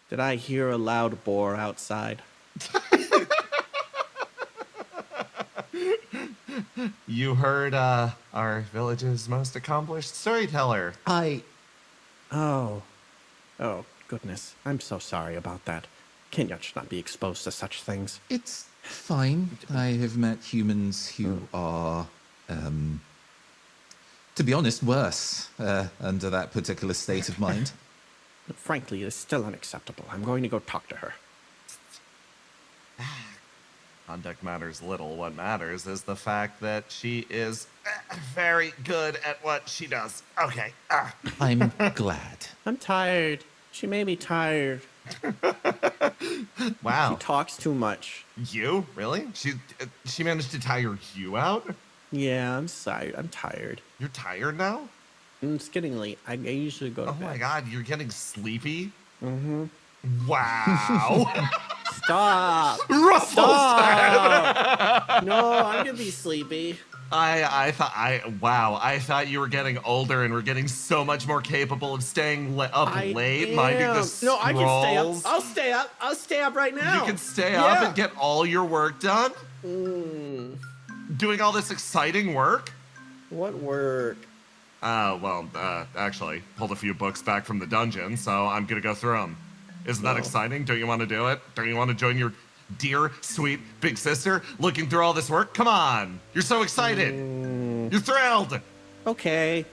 Did I hear a loud boar outside? You heard our village's most accomplished storyteller. Oh, goodness. I'm so sorry about that. Kenya should not be exposed to such things. It's fine. I have met humans who are, to be honest, worse under that particular state of mind. Frankly, it's still unacceptable. I'm going to go talk to her. Conduct matters little. What matters is the fact that she is very good at what she does. Okay. I'm glad. I'm tired. She made me tired. Wow. She talks too much. You? Really? She managed to tire you out? Yeah, I'm sorry. I'm tired. You're tired now? It's getting late. I usually go to bed. Oh my god, you're getting sleepy? Mm-hmm. Wow. Stop! Ruffles! Stop! No, I'm gonna be sleepy. I thought you were getting older and were getting so much more capable of staying up late, minding the scrolls. No, I can stay up. I'll stay up. I'll stay up right now. You can stay up and get all your work done? Doing all this exciting work? What work? Actually, pulled a few books back from the dungeon, so I'm gonna go through them. Isn't that exciting? Don't you want to do it? Don't you want to join your dear, sweet big sister looking through all this work? Come on! You're so excited! You're thrilled! Okay.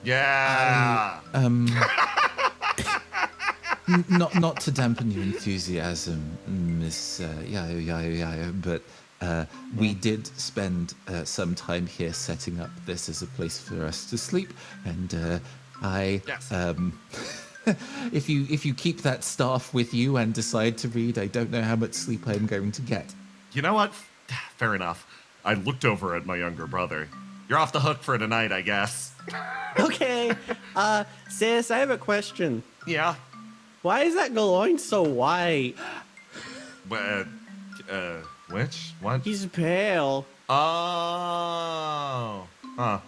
Yeah! Not to dampen your enthusiasm, Miss Yayo, but we did spend some time here setting up this as a place for us to sleep, and Yes. If you keep that staff with you and decide to read, I don't know how much sleep I'm going to get. You know what? Fair enough. I looked over at my younger brother. You're off the hook for tonight, I guess. Okay. Sis, I have a question. Yeah? Why is that Goloin so white? Which? What? He's pale. Oh.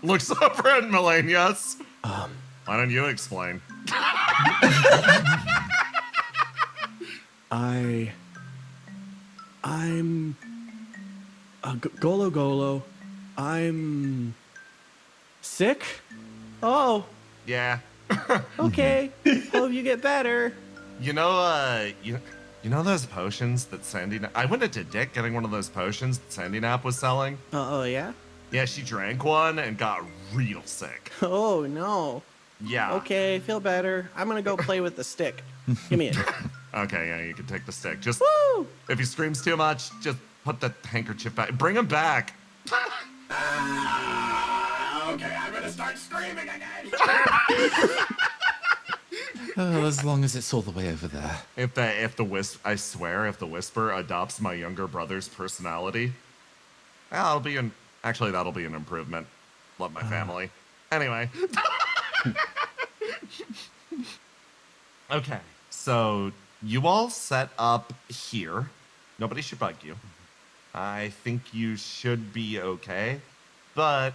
Looks over at Melinnyas. Why don't you explain? I'm Golo. I'm sick. Oh, Yeah. okay. Hope you get better. You know those potions that Sandy... I went into Dick getting one of those potions that Sandy Knapp was selling. Oh, yeah? Yeah, she drank one and got real sick. Oh, no. Yeah. Okay, feel better. I'm gonna go play with the stick. Give me it. Okay, yeah, you can take the stick. Just, Woo! if he screams too much, just put the handkerchief back. Bring him back. Okay, I'm gonna start screaming again. As long as it's all the way over there. I swear, if the whisper adopts my younger brother's personality, that'll be an improvement. Love my family. Anyway. Okay, so you all set up here. Nobody should bug you. I think you should be okay, but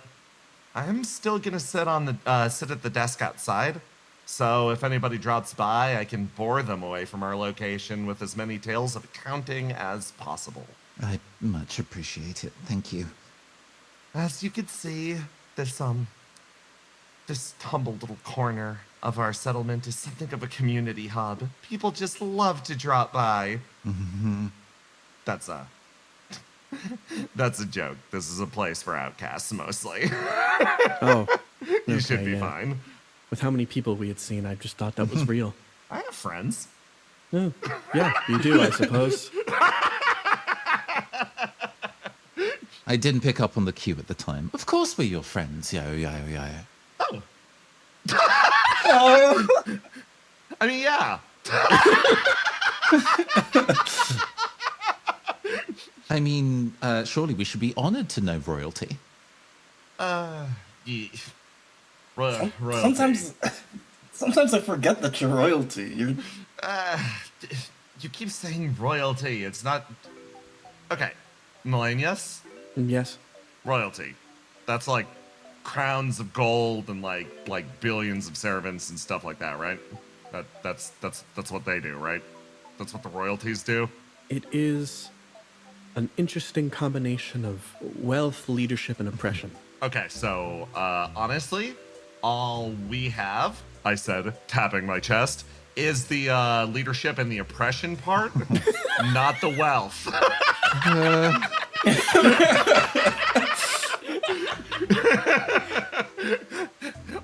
I'm still gonna sit at the desk outside. So if anybody drops by, I can bore them away from our location with as many tales of accounting as possible. I much appreciate it. Thank you. As you can see, this humble little corner of our settlement is something of a community hub. People just love to drop by. Mm-hmm. That's a joke. This is a place for outcasts mostly. Oh, You should okay, be yeah. fine. With how many people we had seen, I just thought that was real. I have friends. Oh, yeah, you do, I suppose. I didn't pick up on the cue at the time. Of course we're your friends, yo. Oh. I mean, yeah. I mean, surely we should be honored to know royalty. Yeah. Royalty. Sometimes I forget that you're royalty. You keep saying royalty. It's not... Okay. Melinnyas? Yes. Royalty. That's like crowns of gold and like billions of servants and stuff like that, right? That's what they do, right? That's what the royalties do? It is an interesting combination of wealth, leadership, and oppression. Okay, so, honestly, all we have, I said, tapping my chest, is the leadership and the oppression part, not the wealth.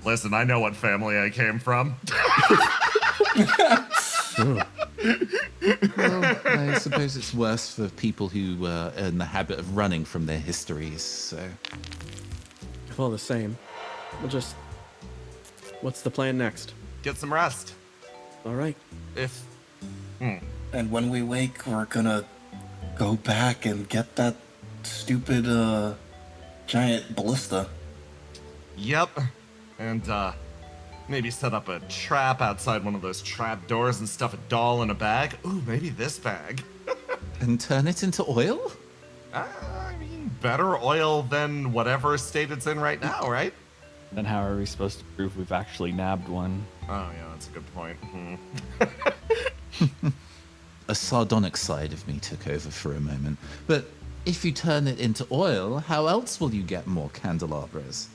Listen, I know what family I came from. Well, I suppose it's worse for people who are in the habit of running from their histories, so... If all the same, we'll just... What's the plan next? Get some rest. All right. If... And when we wake, we're gonna go back and get that stupid, giant ballista. Yep. And, maybe set up a trap outside one of those trap doors and stuff a doll in a bag. Ooh, maybe this bag. And turn it into oil? I mean, better oil than whatever state it's in right now, right? Then how are we supposed to prove we've actually nabbed one? Oh, yeah, that's a good point. A sardonic side of me took over for a moment. But if you turn it into oil, how else will you get more candelabras?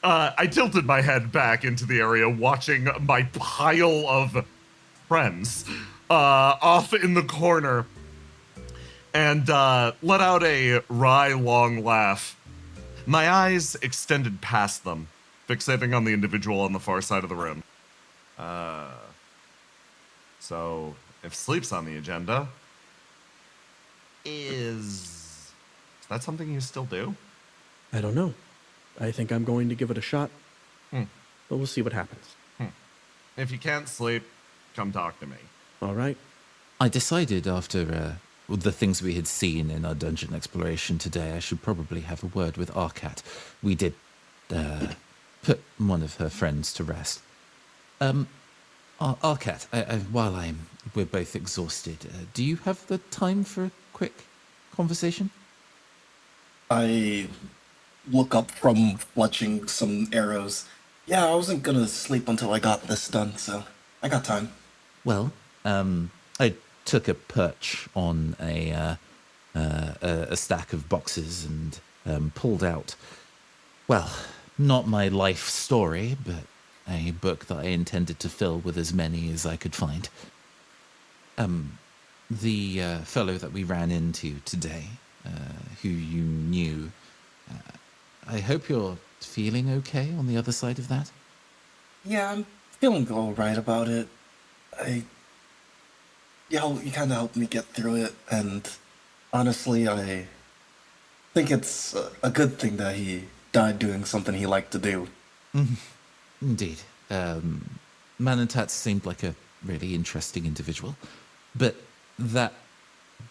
I tilted my head back into the area, watching my pile of friends off in the corner, and let out a wry, long laugh. My eyes extended past them, fixating on the individual on the far side of the room. So, if sleep's on the agenda, is that something you still do? I don't know. I think I'm going to give it a shot. But we'll see what happens. If you can't sleep, come talk to me. All right. I decided after the things we had seen in our dungeon exploration today, I should probably have a word with Arkat. We did put one of her friends to rest. Arkat, while we're both exhausted, do you have the time for a quick conversation? I look up from fletching some arrows. Yeah, I wasn't gonna sleep until I got this done, so I got time. Well, I took a perch on a stack of boxes and pulled out, well, not my life story, but a book that I intended to fill with as many as I could find. The fellow that we ran into today, who you knew, I hope you're feeling okay on the other side of that? Yeah, I'm feeling alright about it. You kind of helped me get through it, and honestly, I think it's a good thing that he died doing something he liked to do. Indeed. Manatat seemed like a really interesting individual, but that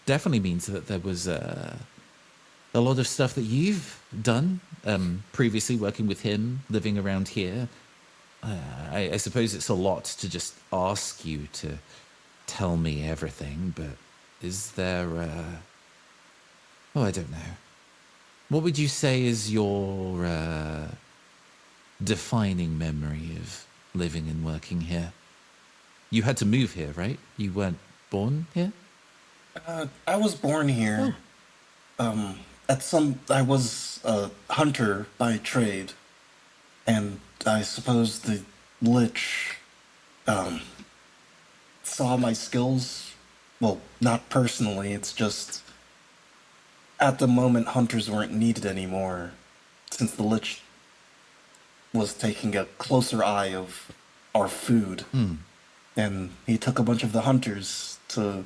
definitely means that there was a lot of stuff that you've done previously, working with him, living around here. I suppose it's a lot to just ask you to tell me everything, but is there I don't know. What would you say is your defining memory of living and working here? You had to move here, right? You weren't born here? I was born here. I was a hunter by trade, and I suppose the Lich, saw my skills. Well, not personally, it's just, at the moment, hunters weren't needed anymore, since the Lich was taking a closer eye of our food. And he took a bunch of the hunters to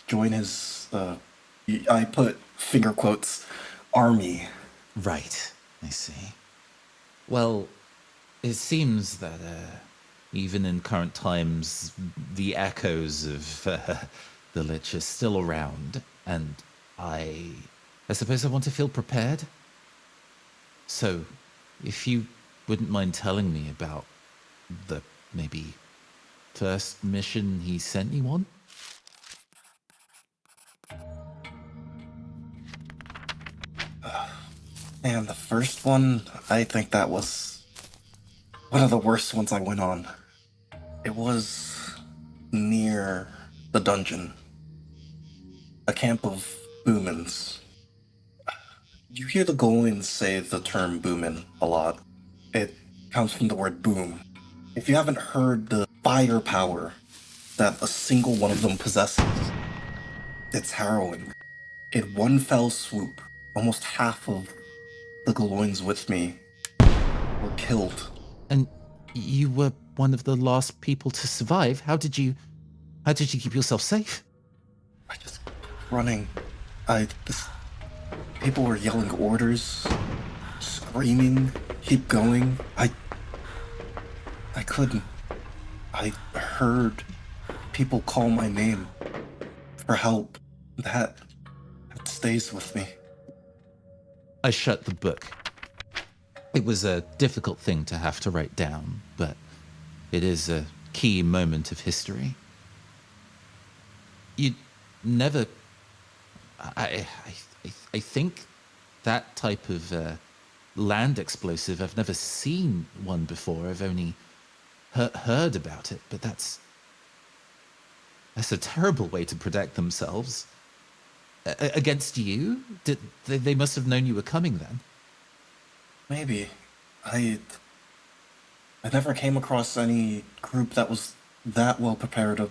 join his, I put finger quotes, army. Right, I see. Well, it seems that even in current times, the echoes of the Lich are still around, and I suppose I want to feel prepared. So, if you wouldn't mind telling me about the maybe first mission he sent you on? And the first one, I think that was one of the worst ones I went on. It was near the dungeon. A camp of boomins. You hear the Goloins say the term boomin a lot. It comes from the word boom. If you haven't heard the firepower that a single one of them possesses, it's harrowing. In one fell swoop, almost half of the Goloins with me were killed. And you were one of the last people to survive. How did you keep yourself safe? I just running. People were yelling orders, screaming, keep going. I couldn't. I heard people call my name for help. That stays with me. I shut the book. It was a difficult thing to have to write down, but it is a key moment of history. You never... I think that type of land explosive, I've never seen one before. I've only heard about it, but that's a terrible way to protect themselves. Against you? They must have known you were coming then. Maybe. I never came across any group that was that well prepared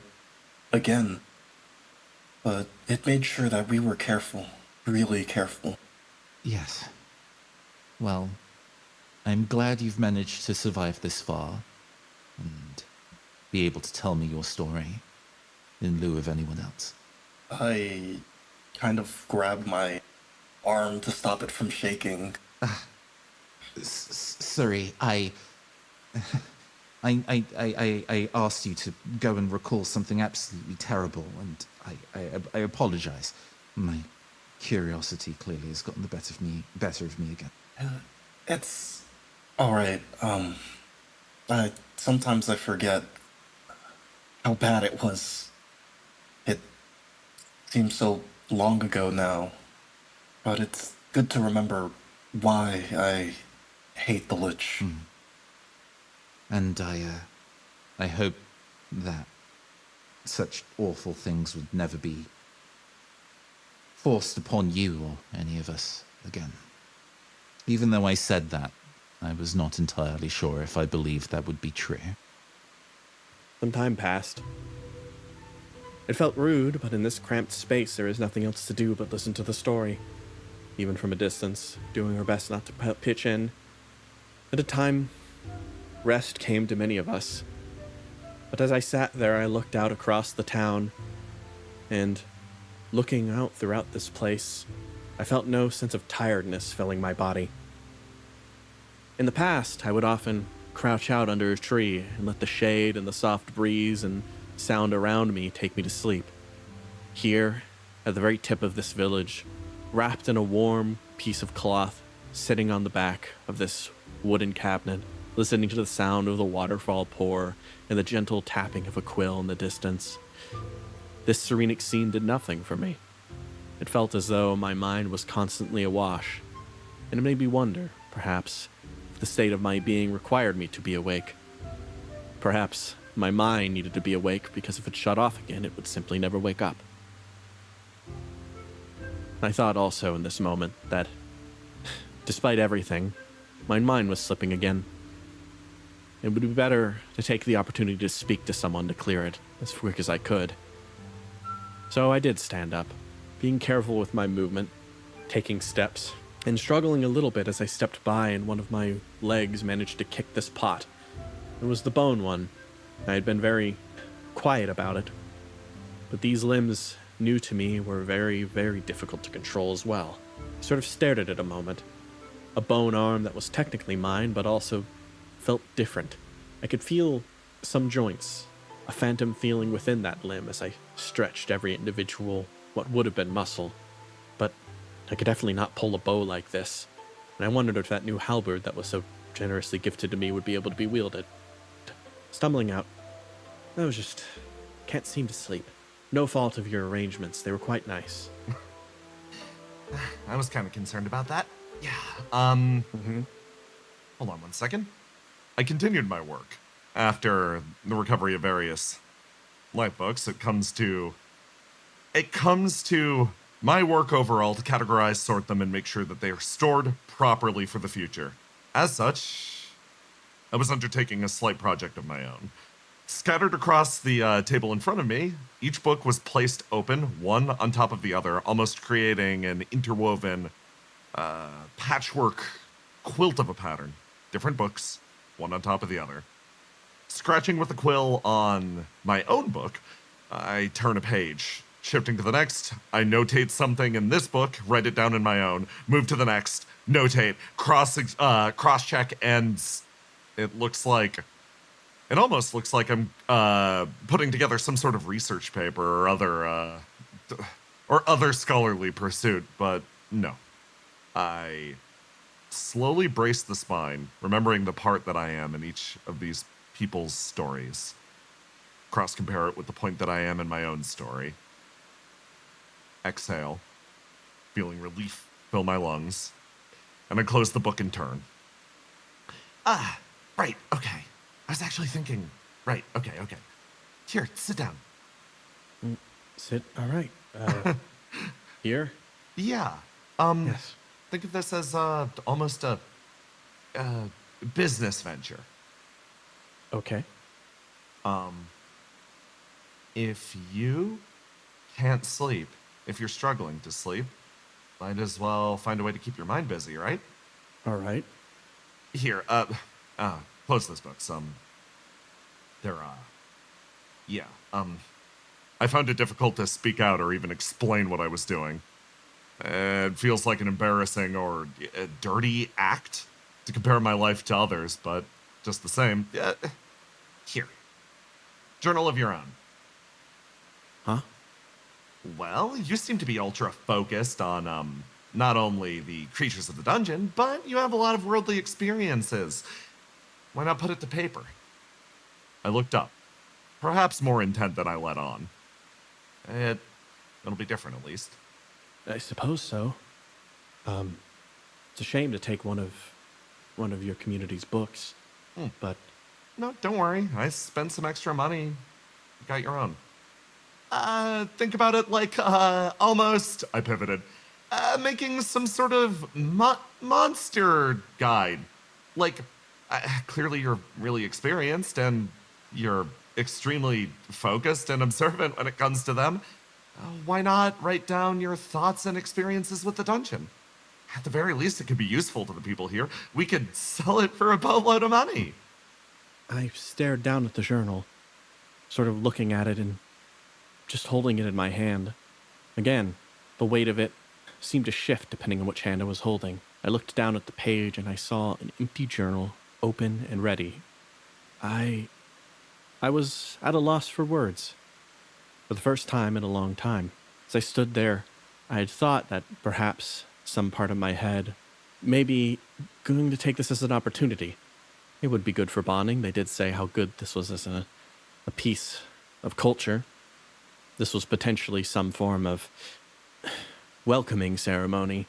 again. But it made sure that we were careful. Really careful. Yes. Well, I'm glad you've managed to survive this far and be able to tell me your story in lieu of anyone else. I kind of grabbed my arm to stop it from shaking. Sorry, I asked you to go and recall something absolutely terrible, and I apologize. My curiosity clearly has gotten the better of me again. It's all right. Sometimes I forget how bad it was. It seems so long ago now, but it's good to remember why I hate the Lich. And I hope that such awful things would never be forced upon you or any of us again. Even though I said that, I was not entirely sure if I believed that would be true. Some time passed. It felt rude, but in this cramped space there is nothing else to do but listen to the story, even from a distance, doing our best not to pitch in. At a time, rest came to many of us. But as I sat there, I looked out across the town, and looking out throughout this place, I felt no sense of tiredness filling my body. In the past, I would often crouch out under a tree and let the shade and the soft breeze and sound around me take me to sleep. Here, at the very tip of this village, wrapped in a warm piece of cloth, sitting on the back of this wooden cabinet, listening to the sound of the waterfall pour and the gentle tapping of a quill in the distance. This serenic scene did nothing for me. It felt as though my mind was constantly awash, and it made me wonder, perhaps, if the state of my being required me to be awake. Perhaps my mind needed to be awake because if it shut off again, it would simply never wake up. I thought also in this moment that, despite everything, my mind was slipping again. It would be better to take the opportunity to speak to someone to clear it as quick as I could. So I did stand up, being careful with my movement, taking steps, and struggling a little bit as I stepped by and one of my legs managed to kick this pot. It was the bone one. I had been very quiet about it, but these limbs, new to me, were very, very difficult to control as well. I sort of stared at it a moment. A bone arm that was technically mine, but also felt different. I could feel some joints, a phantom feeling within that limb as I stretched every individual, what would have been muscle. But I could definitely not pull a bow like this, and I wondered if that new halberd that was so generously gifted to me would be able to be wielded. Stumbling out, I was just... can't seem to sleep. No fault of your arrangements, they were quite nice. I was kind of concerned about that. Yeah. Hold on one second. I continued my work. After the recovery of various life books, it comes to my work overall to categorize, sort them, and make sure that they are stored properly for the future. As such, I was undertaking a slight project of my own. Scattered across the table in front of me, each book was placed open, one on top of the other, almost creating an interwoven patchwork quilt of a pattern. Different books, one on top of the other. Scratching with a quill on my own book, I turn a page. Shifting to the next, I notate something in this book, write it down in my own, move to the next, notate, cross-check, and it almost looks like I'm putting together some sort of research paper or other scholarly pursuit, but no. I slowly brace the spine, remembering the part that I am in each of these people's stories. Cross-compare it with the point that I am in my own story. Exhale, feeling relief fill my lungs, and I close the book in turn. Right, okay. I was actually thinking, right, okay. Here, sit down. Sit. All right. Here. Yeah. Yes. Think of this as almost a business venture. Okay. If you can't sleep, if you're struggling to sleep, might as well find a way to keep your mind busy, right? All right. Here, close those books. I found it difficult to speak out or even explain what I was doing. It feels like an embarrassing or a dirty act to compare my life to others, but just the same. Here. Journal of your own. Huh? Well, you seem to be ultra-focused on, not only the creatures of the dungeon, but you have a lot of worldly experiences. Why not put it to paper? I looked up. Perhaps more intent than I let on. It'll be different, at least. I suppose so. It's a shame to take one of your community's books, but No, don't worry. I spent some extra money. You got your own. Think about it like, almost, I pivoted, making some sort of monster guide. Like, clearly you're really experienced and you're extremely focused and observant when it comes to them. Why not write down your thoughts and experiences with the dungeon? At the very least, it could be useful to the people here. We could sell it for a boatload of money. I stared down at the journal, sort of looking at it and just holding it in my hand. Again, the weight of it seemed to shift depending on which hand I was holding. I looked down at the page and I saw an empty journal, open and ready. I was at a loss for words. For the first time in a long time. As I stood there, I had thought that perhaps some part of my head may be going to take this as an opportunity. It would be good for bonding. They did say how good this was as a piece of culture. This was potentially some form of welcoming ceremony.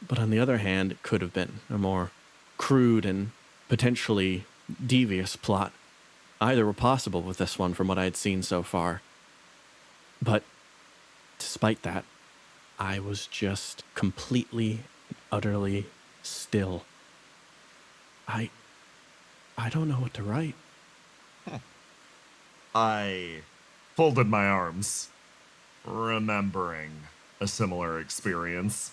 But on the other hand, it could have been a more crude and potentially devious plot. Either were possible with this one from what I had seen so far. But despite that, I was just completely, utterly still. I don't know what to write. I folded my arms, remembering a similar experience.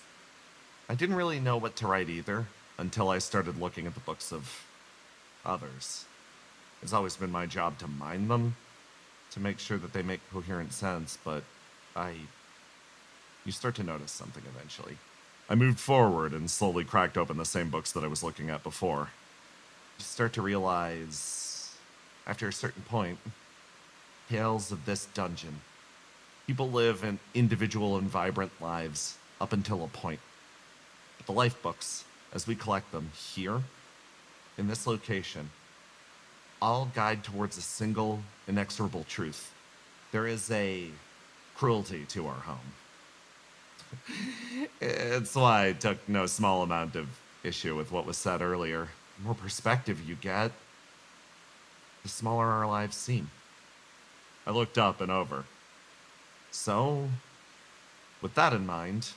I didn't really know what to write either until I started looking at the books of others. It's always been my job to mind them, to make sure that they make coherent sense, but you start to notice something eventually. I moved forward and slowly cracked open the same books that I was looking at before. You start to realize, after a certain point, tales of this dungeon. People live in individual and vibrant lives up until a point. But the life books, as we collect them here, in this location, all guide towards a single, inexorable truth. There is a cruelty to our home. It's why I took no small amount of issue with what was said earlier. The more perspective you get, the smaller our lives seem. I looked up and over. So, with that in mind,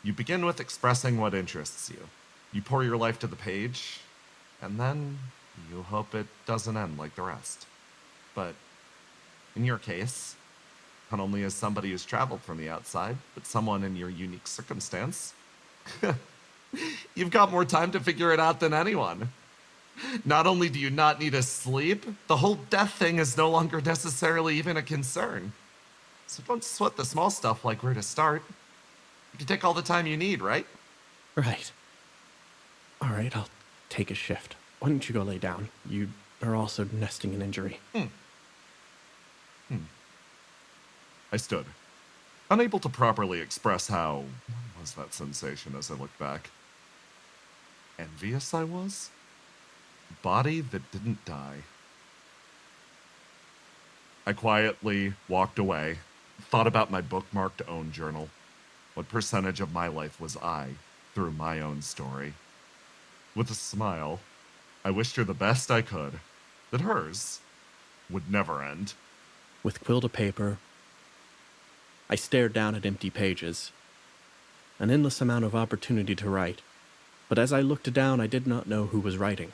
you begin with expressing what interests you. You pour your life to the page, and then you hope it doesn't end like the rest. But in your case, not only as somebody who's traveled from the outside, but someone in your unique circumstance, you've got more time to figure it out than anyone. Not only do you not need to sleep, the whole death thing is no longer necessarily even a concern. So don't sweat the small stuff like where to start. You can take all the time you need, right? Right. All right, I'll take a shift. Why don't you go lay down? You are also nesting an injury. I stood, unable to properly express how, what was that sensation as I looked back? Envious I was? Body that didn't die. I quietly walked away, thought about my bookmarked own journal. What percentage of my life was I through my own story? With a smile, I wished her the best I could, that hers would never end. With quill to paper, I stared down at empty pages. An endless amount of opportunity to write. But as I looked down, I did not know who was writing.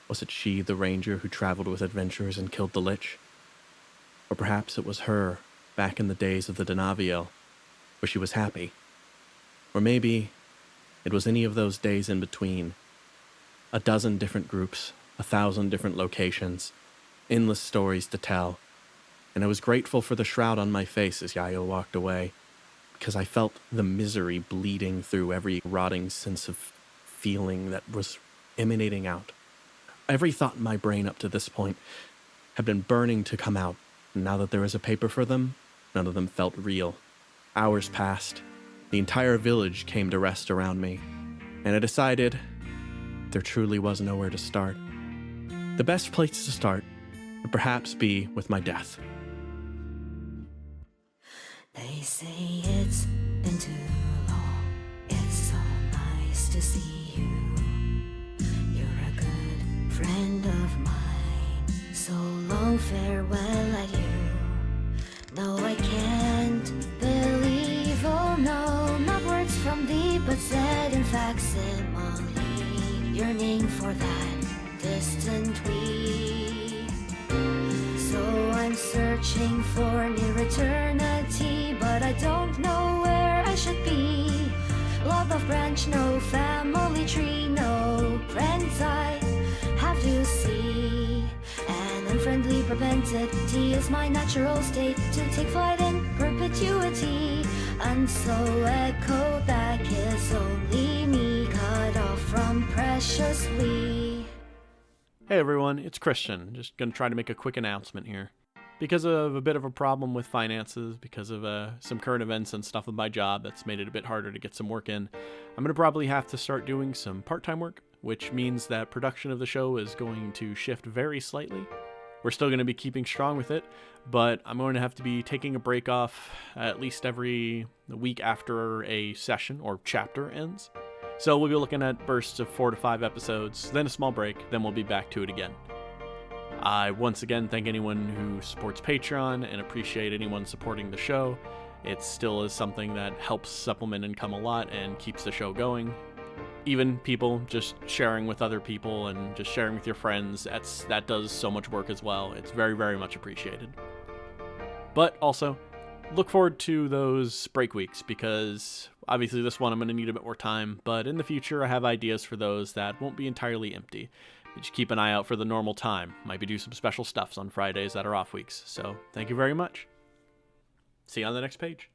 Was it she, the ranger who traveled with adventurers and killed the Lich? Or perhaps it was her, back in the days of the Denaviel, where she was happy. Or maybe it was any of those days in between. A dozen different groups, 1,000 different locations, endless stories to tell. And I was grateful for the shroud on my face as Yael walked away, because I felt the misery bleeding through every rotting sense of feeling that was emanating out. Every thought in my brain up to this point had been burning to come out, and now that there was a paper for them, none of them felt real. Hours passed. The entire village came to rest around me, and I decided there truly was nowhere to start. The best place to start would perhaps be with my death. They say it's been too long. It's so nice to see you. You're a good friend of mine. So long farewell at you. No, I can't believe, oh no, not words from deep, but said in facsimile, yearning for that distant we. So I'm searching for near eternity, but I don't know where I should be. Love of branch, no family tree, no friends I have to see. An unfriendly propensity is my natural state to take flight in perpetuity. And so echo back is only me, cut off from precious we. Hey everyone, it's Christian. Just gonna try to make a quick announcement here. Because of a bit of a problem with finances, because of some current events and stuff with my job that's made it a bit harder to get some work in, I'm gonna probably have to start doing some part-time work, which means that production of the show is going to shift very slightly. We're still gonna be keeping strong with it, but I'm going to have to be taking a break off at least every week after a session or chapter ends. So we'll be looking at bursts of 4 to 5 episodes, then a small break, then we'll be back to it again. I once again thank anyone who supports Patreon and appreciate anyone supporting the show. It still is something that helps supplement income a lot and keeps the show going. Even people just sharing with other people and just sharing with your friends, that does so much work as well. It's very, very much appreciated. But also, look forward to those break weeks, because obviously this one I'm going to need a bit more time, but in the future I have ideas for those that won't be entirely empty. Just keep an eye out for the normal time. Might be do some special stuffs on Fridays that are off weeks. So thank you very much. See you on the next page.